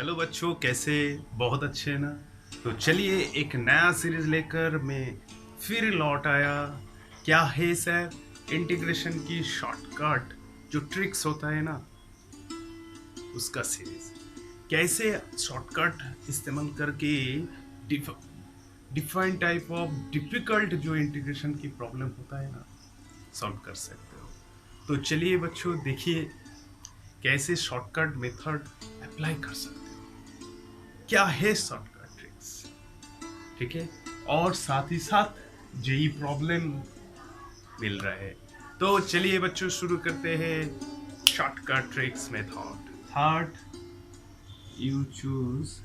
Hello बच्चों, कैसे? बहुत अच्छे हैं ना। तो चलिए एक नया सीरीज लेकर मैं फिर लौट आया। क्या है सर? इंटीग्रेशन की शॉर्टकट जो ट्रिक्स होता है ना, उसका सीरीज। कैसे शॉर्टकट इस्तेमाल करके डिफाइन टाइप ऑफ डिफिकल्ट जो इंटीग्रेशन की प्रॉब्लम होता है ना, सॉल्व कर सकते हो। तो चलिए बच्चों, देखिए कैसे शॉर्टकट मेथड अप्लाई कर सकते हो। क्या है शॉर्टकट ट्रिक्स, ठीक है? और साथ ही साथ जेई प्रॉब्लम मिल रहा है। तो चलिए बच्चों, शुरू करते हैं shortcut tricks method. Third, you choose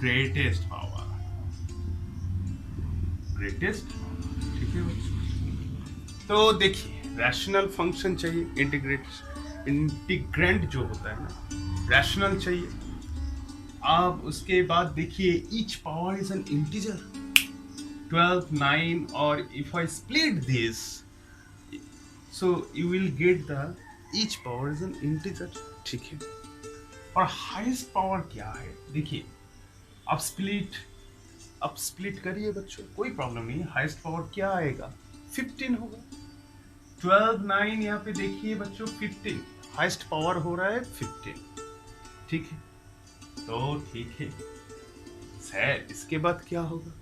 greatest power. Greatest, ठीक है बच्चों? तो देखिए, रैशनल फंक्शन चाहिए। इंटीग्रेंट जो होता है ना, रैशनल चाहिए। आप उसके बाद देखिए, each power is an integer, 12 9, और if I split this, so you will get the each power is an integer, ठीक है? और हाईएस्ट पावर क्या है? देखिए, आप स्प्लिट करिए बच्चों, कोई प्रॉब्लम नहीं है। हाईएस्ट पावर क्या आएगा? 15 होगा। 12 9, यहाँ पे देखिए बच्चों, 15 हाईएस्ट पावर हो रहा है 15, ठीक है? तो ठीक है सर, इसके बाद क्या होगा?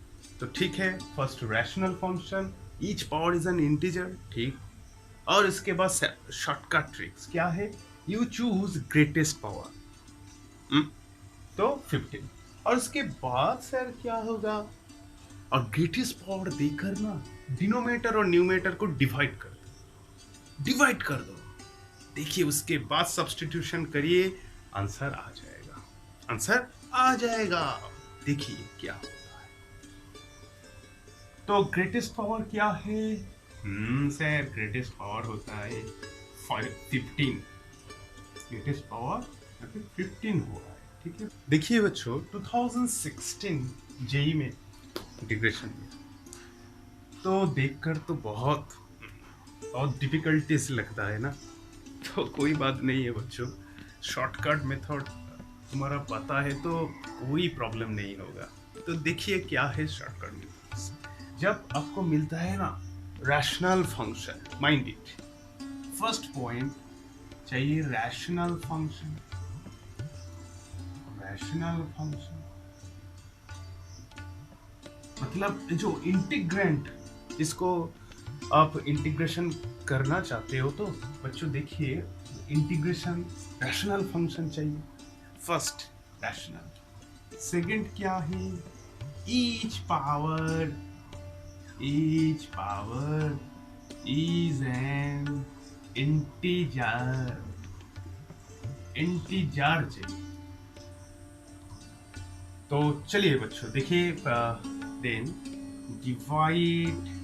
तो ठीक है, first rational function, each power is an integer, ठीक। और इसके बाद शॉर्टकट ट्रिक्स क्या है? यू चूज ग्रेटेस्ट पावर, तो 15। और इसके बाद सर क्या होगा? और ग्रेटेस्ट पावर देकर ना, डिनोमिनेटर और न्यूमरेटर को डिवाइड कर दो। देखिए, उसके बाद सब्स्टिट्यूशन करिए, आंसर आ जाएगा। आंसर आ जाएगा। देखिए क्या होता है। तो ग्रेटेस्ट पावर क्या है? सर, ग्रेटेस्ट पावर होता है 15। ग्रेटेस्ट पावर 15 हो रहा है, ठीक है? देखिए बच्चों, 2016 जेई में इंटीग्रेशन में तो देखकर तो बहुत बहुत डिफिकल्टीज लगता है ना। तो कोई बात नहीं है बच्चों, शॉर्टकट मेथड तुम्हारा पता है तो कोई प्रॉब्लम नहीं होगा। तो देखिए क्या है शॉर्टकट मेथड। जब आपको मिलता है ना rational function, mind it, first point चाहिए रैशनल फंक्शन। रैशनल फंक्शन मतलब जो इंटीग्रेंट, जिसको आप इंटीग्रेशन करना चाहते हो, तो बच्चों देखिए, इंटीग्रेशन रैशनल फंक्शन चाहिए। First rational. सेकंड क्या है? Each power is an integer. Integer चाहिए। तो चलिए बच्चों देखिए, then divide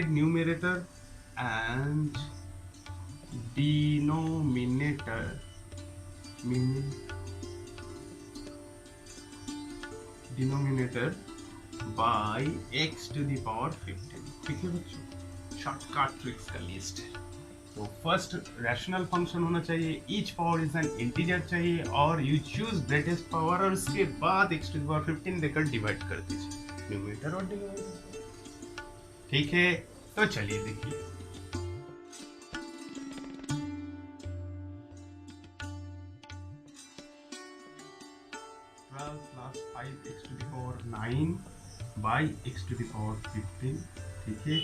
numerator and denominator by x to the power 15, ठीक है बच्चों? शॉर्टकट ट्रिक्स का लिस्ट है। तो फर्स्ट रैशनल फंक्शन होना चाहिए, each power is an integer चाहिए, और यू चूज ग्रेटेस्ट पावर, और उसके बाद x to the power 15 देकर डिवाइड कर दीजिए न्यूमरेटर और डिनोमिनेटर, ठीक है? तो चलिए देखिए, 12 plus 5x to the power 9 by x to the power 15, ठीक है?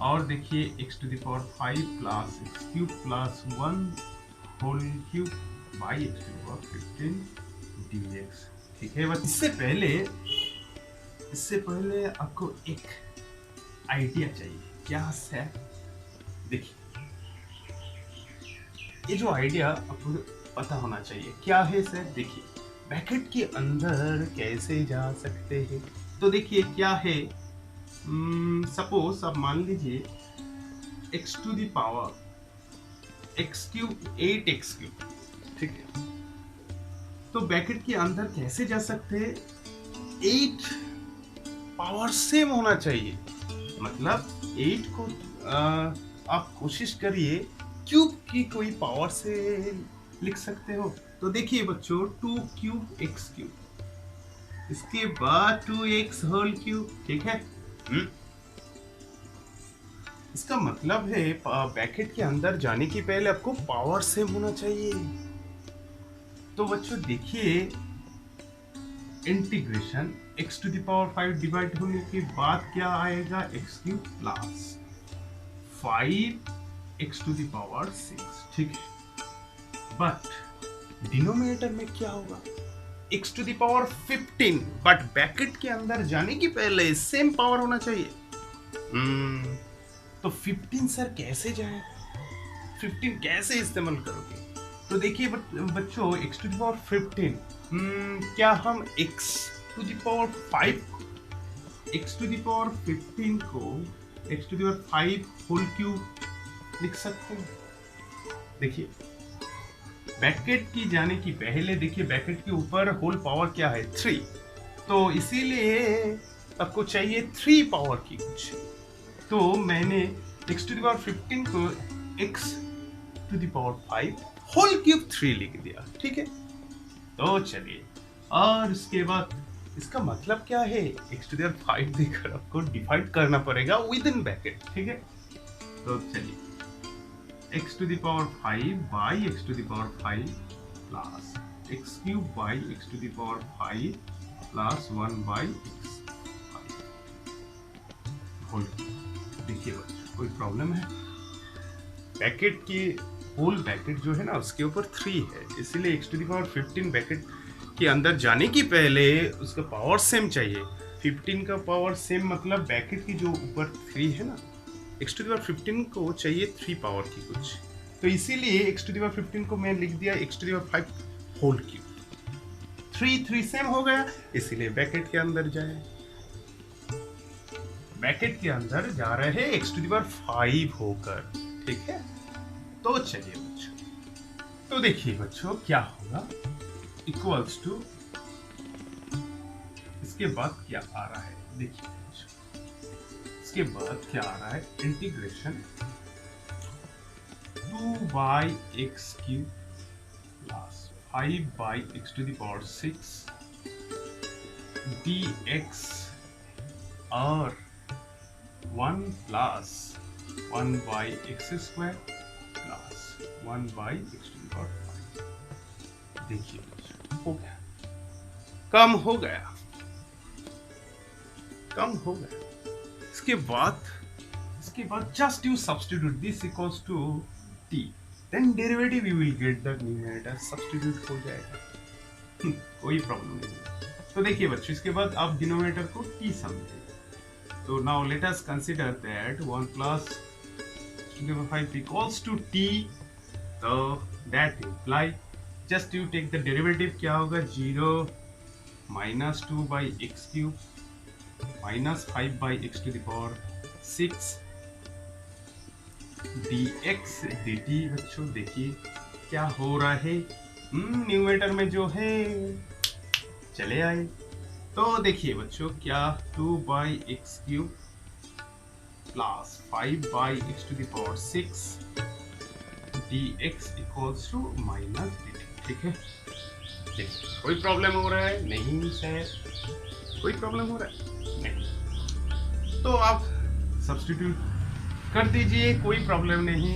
और देखिए x to the power 5 plus x cube plus 1 whole cube by x to the power 15 dx, ठीक है? बस इससे पहले आपको एक आइडिया चाहिए। क्या है? देखिए, ये जो आइडिया आपको पता होना चाहिए। क्या है सर? देखिए, ब्रैकेट के अंदर कैसे जा सकते हैं। तो देखिए क्या है, सपोज आप मान लीजिए x to the power x cube 8x cube, ठीक है? तो ब्रैकेट के अंदर कैसे जा सकते हैं? 8 पावर सेम होना चाहिए, मतलब 8 को आप कोशिश करिए क्यूब की कोई पावर से लिख सकते हो। तो देखिए बच्चों, 2 क्यूब x क्यूब, इसके बाद 2x होल क्यूब, ठीक है। इसका मतलब है ब्रैकेट के अंदर जाने के पहले आपको पावर सेम होना चाहिए। तो बच्चों देखिए, integration x to the power 5 डिवाइड होने के बाद क्या आएगा? x cube plus 5x to the power 6, ठीक है। बट डिनोमिनेटर में क्या होगा? x to the power 15, but bracket के अंदर जाने के पहले सेम पावर होना चाहिए। तो 15 सर कैसे जाए? 15 कैसे इस्तेमाल करोगे? तो देखिए बच्चों, x टू द पावर 15, क्या हम x to the power 5, x to the power 15 को x to the power 5 whole cube लिख सकते हैं? देखिए, ब्रैकेट की जाने की पहले देखिए ब्रैकेट के ऊपर होल पावर क्या है? 3, तो इसीलिए आपको चाहिए 3 पावर की कुछ। तो मैंने x टू द पावर 15 को x to the power 5 whole cube 3 लिख दिया, ठीक है। तो चलिए, और उसके बाद इसका मतलब क्या है? x टू द पावर 5 देकर आपको डिवाइड करना पड़ेगा विद इन ब्रैकेट, ठीक है। तो चलिए, x to the power 5 by x to the power 5 plus x cube by x to the power 5 plus 1 by x 5 whole cube. देखिए बच्चों, कोई प्रॉब्लम है? ब्रैकेट की होल ब्रैकेट जो है ना, उसके ऊपर 3 है, इसीलिए x to the power 15 bracket के अंदर जाने की पहले उसका पावर सेम चाहिए। 15 का पावर सेम मतलब ब्रैकेट की जो ऊपर 3 है ना, x टू द पावर 15 को चाहिए 3 पावर की कुछ, तो इसीलिए x टू द पावर 15 को मैं लिख दिया x to the power 5 whole cube. 3 same हो गया, इसीलिए ब्रैकेट के अंदर जाए। ब्रैकेट के अंदर जा रहे हैं x टू द पावर 5 होकर, ठीक है। तो चलिए बच्चों, तो देखिए बच्चों क्या होगा, इक्वल्स टू, इसके बाद क्या आ रहा है? देखिए बच्चों, इसके बाद क्या आ रहा है? Integration 2 by x cube plus 5 by x to the power 6 dx और 1 plus 1 by x square plus 1 by x to the power 5। देखिए हो गया, कम हो गया, कम हो गया। इसके बाद just you substitute this equals to t, then derivative you will get the numerator, substitute हो जाएगा, कोई प्रॉब्लम नहीं है। तो देखिए बच्चों, इसके बाद आप डिनोमिनेटर को t समझिए। तो now let us consider that 1 plus 5 equals to t, so that imply just you take the derivative, क्या होगा? 0 minus 2 by x cube minus 5 by x to the power 6 dx dt। बच्चों देखिए क्या हो रहा है, न्यूमरेटर में जो है चले आए। तो देखिए बच्चों, क्या 2 by x cube plus 5 by x to the power 6 dx equals to minus dt, ठीक है। कोई प्रॉब्लम हो रहा है? नहीं सर, कोई प्रॉब्लम हो रहा है? नहीं। तो आप सब्स्टिट्यूट कर दीजिए, कोई प्रॉब्लम नहीं,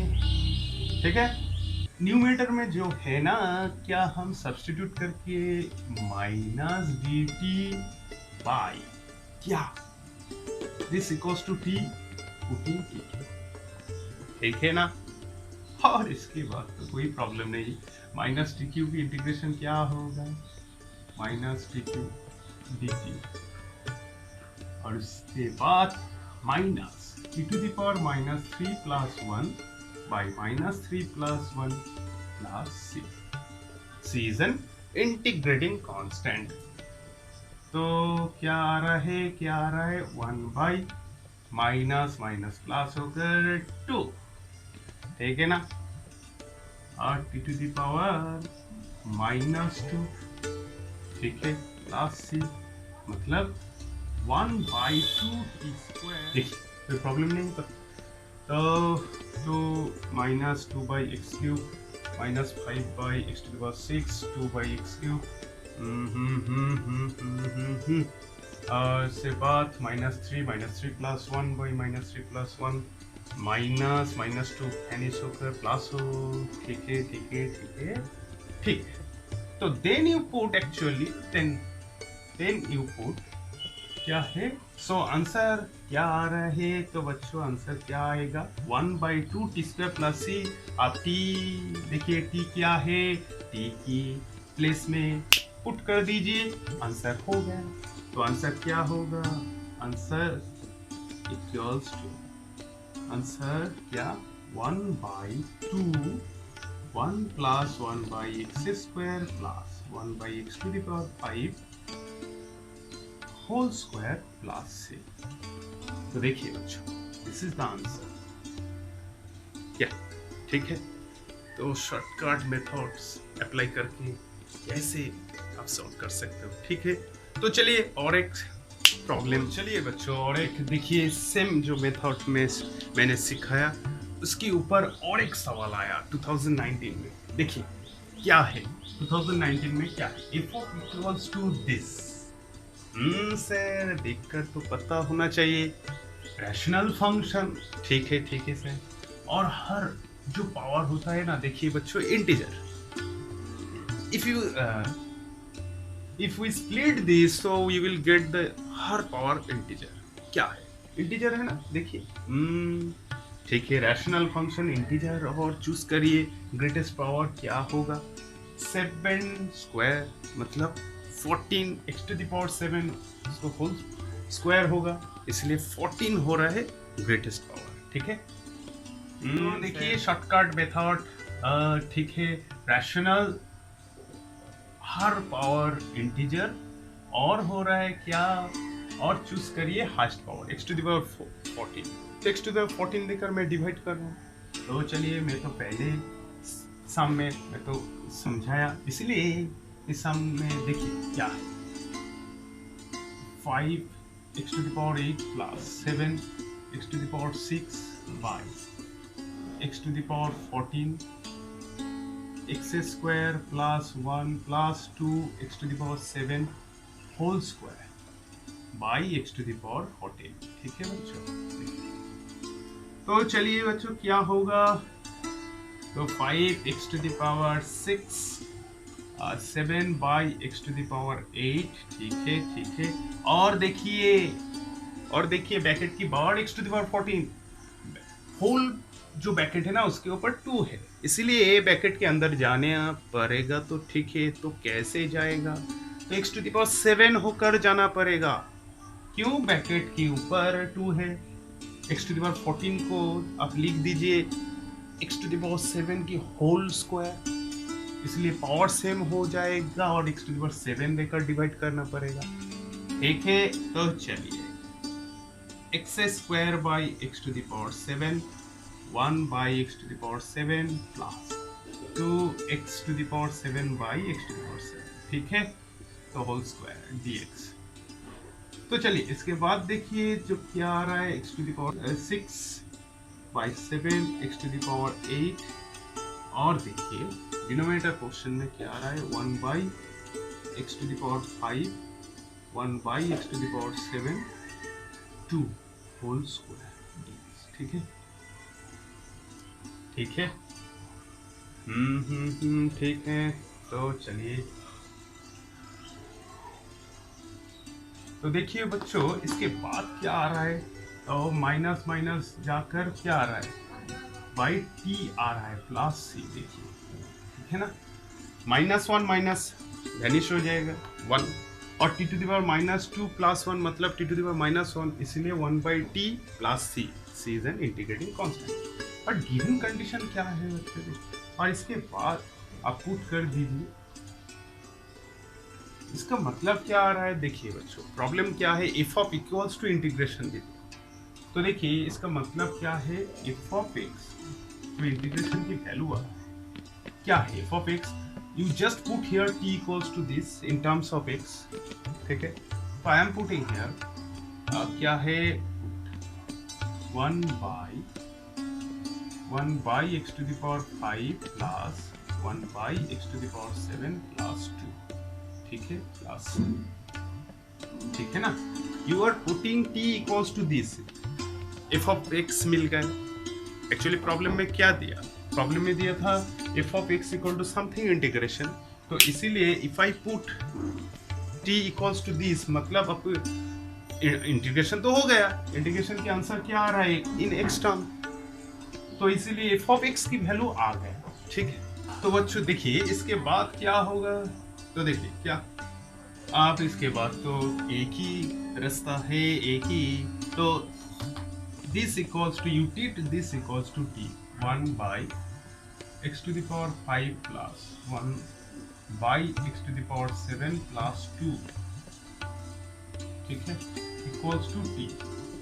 ठीक है। न्यूमरेटर में जो है ना, क्या हम सब्स्टिट्यूट करके माइनस dt बाई क्या दिस इक्वल्स टू t, ठीक है ना। और इसके बाद तो कोई प्रॉब्लम नहीं, माइनस टी क्यू की इंटीग्रेशन क्या होगा? Minus t q d q, और उसके बाद minus t to the power minus 3 plus 1 by minus 3 plus 1 plus c. C is an integrating constant. तो क्या आ रहा है? क्या आ रहा है? 1 बाई माइनस माइनस प्लस होकर 2, ठीक है ना। और t to the power minus 2 ठीक है, प्लस सी मतलब 1/2 टी स्क्वायर। देखिए कोई प्रॉब्लम नहीं होता। तो minus 2/x³ minus 5/x⁻6 2/x³। से बाद -3 प्लस 1/-3 + 1 -(-2) फिनिश होकर प्लस हो। ठीक है ठीक है ठीक है ठीक है। तो then you put actually then you put क्या है, सो आंसर क्या आ रहा है? तो बच्चों आंसर क्या आएगा? 1/2 टी स्क्वायर प्लस सी। आप टी देखिए, टी क्या है, टी की प्लेस में पुट कर दीजिए, आंसर हो गया। तो आंसर क्या होगा? आंसर इक्वल्स टू, आंसर क्या, 1/2 1 + 1/x² plus 1/x⁵ whole square plus से। तो देखिए बच्चों, दिस इज द आंसर। क्या ठीक है? तो शॉर्टकट मेथड्स अप्लाई करके कैसे आप सॉल्व कर सकते हो। ठीक है, तो चलिए और एक प्रॉब्लम, चलिए बच्चों और एक देखिए, सेम जो मेथड में मैंने सिखाया उसके ऊपर और एक सवाल आया 2019 में। देखिए क्या है 2019 में, क्या है, f(= this)। सर देखकर तो पता होना चाहिए, रैशनल फंक्शन। ठीक है सर। और हर जो पावर होता है ना, देखिए बच्चों, integer. If we split this so we will get the हर पावर इंटीजर। क्या है? इंटीजर है ना, देखिए। ठीक है, रैशनल फंक्शन इंटीजर, और चूज करिए ग्रेटेस्ट पावर क्या होगा। 7² मतलब 14x⁷ इसको होल स्क्वायर होगा, इसलिए 14 हो रहा है ग्रेटेस्ट पावर। ठीक है, देखिए शॉर्टकट मेथड। ठीक है, रैशनल हर पावर इंटीजर, और हो रहा है क्या, और चूज करिए हाईएस्ट पावर x⁴। तो x⁴ देकर मैं डिवाइड कर रहा हूँ। तो चलिए, मैं तो पहले सम में मैं तो समझाया, इसलिए इस सम में देखिए क्या है, 5x⁸ plus 7x⁶ by x⁴ x² plus 1 plus 2x⁷ whole square by x⁴। ठीक है बच्चों, तो चलिए बच्चों क्या होगा, तो 5x⁶ 7/x⁸। ठीक है, और देखिए बैकेट की बाहर x⁴ होल जो बैकेट है ना उसके ऊपर 2 है, इसीलिए ए बैकेट के अंदर जाने पड़ेगा। तो ठीक है, तो कैसे जाएगा, तो x⁷ होकर जाना पड़ेगा। क्यों? बैकेट के ऊपर 2 है। x⁴ को आप लिख दीजिए x⁷ की होल स्क्वायर, इसलिए पावर सेम हो जाएगा और x⁷ देकर डिवाइड करना पड़ेगा। ठीक है, तो चलिए x² by x⁷ 1/x⁷ plus 2x⁷ by x⁷। ठीक है, तो होल स्क्वायर dx। तो चलिए इसके बाद देखिए जो क्या आ रहा है, x⁶/7 x⁸। और देखिए डिनोमिनेटर क्वेश्चन में क्या आ रहा है, 1/x⁵ 1/x⁷ 2 whole square dx। ठीक है ठीक है ठीक है, तो चलिए, तो देखिए बच्चों इसके बाद क्या आ रहा है, तो माइनस माइनस जाकर क्या आ रहा है, बाई टी आ रहा है प्लस सी। देखिए ठीक है ना, -1 माइनस वैनिश हो जाएगा 1, और t⁻² प्लस 1 मतलब t⁻−1, इसलिए 1/t plus c. C is an integrating constant. But given condition क्या है बच्चों, और इसके बाद आप पुट कर दीजिए, इसका मतलब क्या आ रहा है। देखिए बच्चों प्रॉब्लम क्या है, f(= इंटीग्रेशन दीजिए। तो देखिए इसका मतलब क्या है, f(x) तो इंटीग्रेशन की वैल्यू आ रहा है क्या है, f(x) you just put here t equals to this in terms of x, ठीक है. So I am putting here क्या है 1 by x to the power 5 plus 1 by x to the power 7 plus 2, ठीक है, plus, ठीक है ना. You are putting t equals to this, f of x मिल गया. एक्चुअली प्रॉब्लम में क्या दिया, प्रॉब्लम में दिया था f of x equal to something integration. तो इसीलिए if I put t equals to this, मतलब अब इंटीग्रेशन तो हो गया, इंटीग्रेशन के आंसर क्या आ रहा है इन x टर्म, तो इसीलिए f of x की वैल्यू आ गया, ठीक है. तो बच्चों देखिए इसके बाद क्या होगा, तो देखिए क्या आप इसके बाद तो एक ही रास्ता है, एक ही, तो this equals to ut, this equals to t, 1 by x to the power 5 plus 1 by x to the power 7 plus 2, ठीक है, equals to t.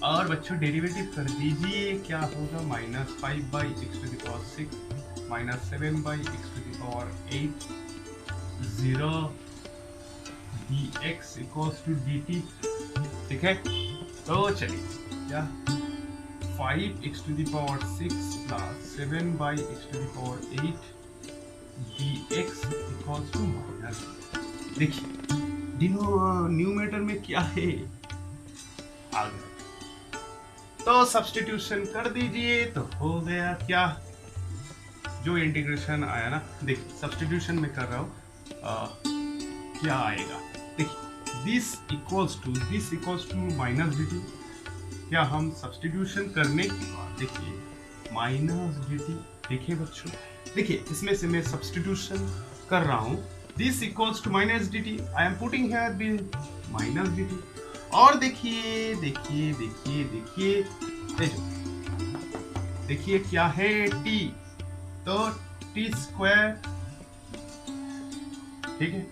और बच्चों डेरिवेटिव कर दीजिए, क्या होगा minus 5 by x to the power 6 minus 7 by x to the power 8 0 dx equals to dt, ठीक है. तो चलिए क्या 5x to the power 6 plus 7 by x to the power 8 dx equals to minus. देखिए न्यूमेटर में क्या है आ गया, तो सब्स्टिट्यूशन कर दीजिए तो हो गया क्या, जो इंटीग्रेशन आया ना, देखिए सब्स्टिट्यूशन में कर रहा हूँ क्या आएगा. देखिए this equals to minus dt. क्या हम सब्स्टिट्यूशन करने के बाद देखिए माइनस dt, देखिए बच्चों, देखिए इसमें से मैं सब्स्टिट्यूशन कर रहा हूँ. This equals to minus dt, I am putting here minus dt. और देखिए देखिए देखिए देखिए देखिए क्या है t, तो t स्क्वायर, ठीक है.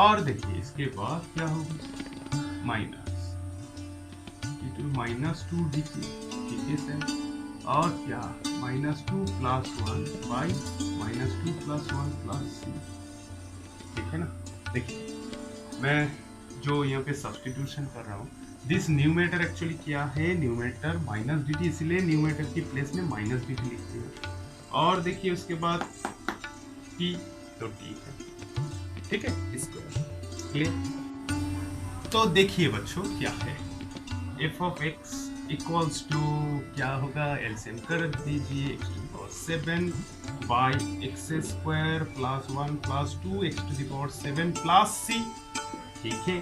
और देखिए इसके बाद क्या होगा माइनस -2 dt, ठीक है सर. और क्या -2 plus 1 by -2 plus 1 plus c, ठीक है ना. देखिए मैं जो यहाँ पे सब्स्टिट्यूशन कर रहा हूँ, दिस न्यूमेटर एक्चुअली क्या है, न्यूमेटर माइनस dt, इसीलिए न्यूमेटर की प्लेस में माइनस dt लिखते हैं. और देखिए उसके बाद t, तो t है, ठीक है, स्क्वायर, क्लियर. तो देखिए बच्चों क्या है f of x equals to क्या होगा, एलसीएम कर दीजिए, x to the power 7 by x square plus 1 plus 2 x to the power 7 plus c, ठीक है.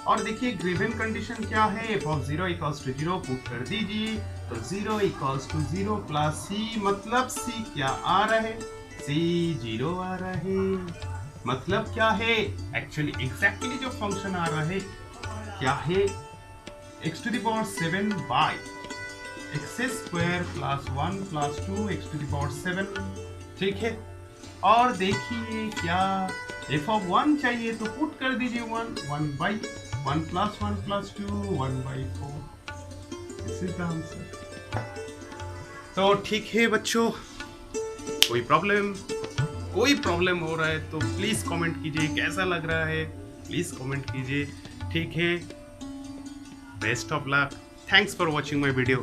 और देखिए गिवन कंडीशन क्या है, f of 0 equals to 0 put कर दीजिए, तो 0 इक्वल्स टू 0 प्लस c, मतलब c क्या आ रहा है, c 0 आ रहा है. मतलब क्या है, एक्चुअली एग्जैक्टली जो फंक्शन आ रहा है क्या है, x to the power 7 by x square plus 1 plus 2 x to the power 7, ठीक है. और देखिए क्या f of 1 चाहिए तो पुट कर दीजिए 1 by 1 plus 1 plus 2 1 by 4, this is the answer. तो ठीक है बच्चों, कोई प्रॉब्लम हो रहा है तो प्लीज कमेंट कीजिए, कैसा लग रहा है प्लीज कमेंट कीजिए, ठीक है. Best of luck. Thanks for watching my video.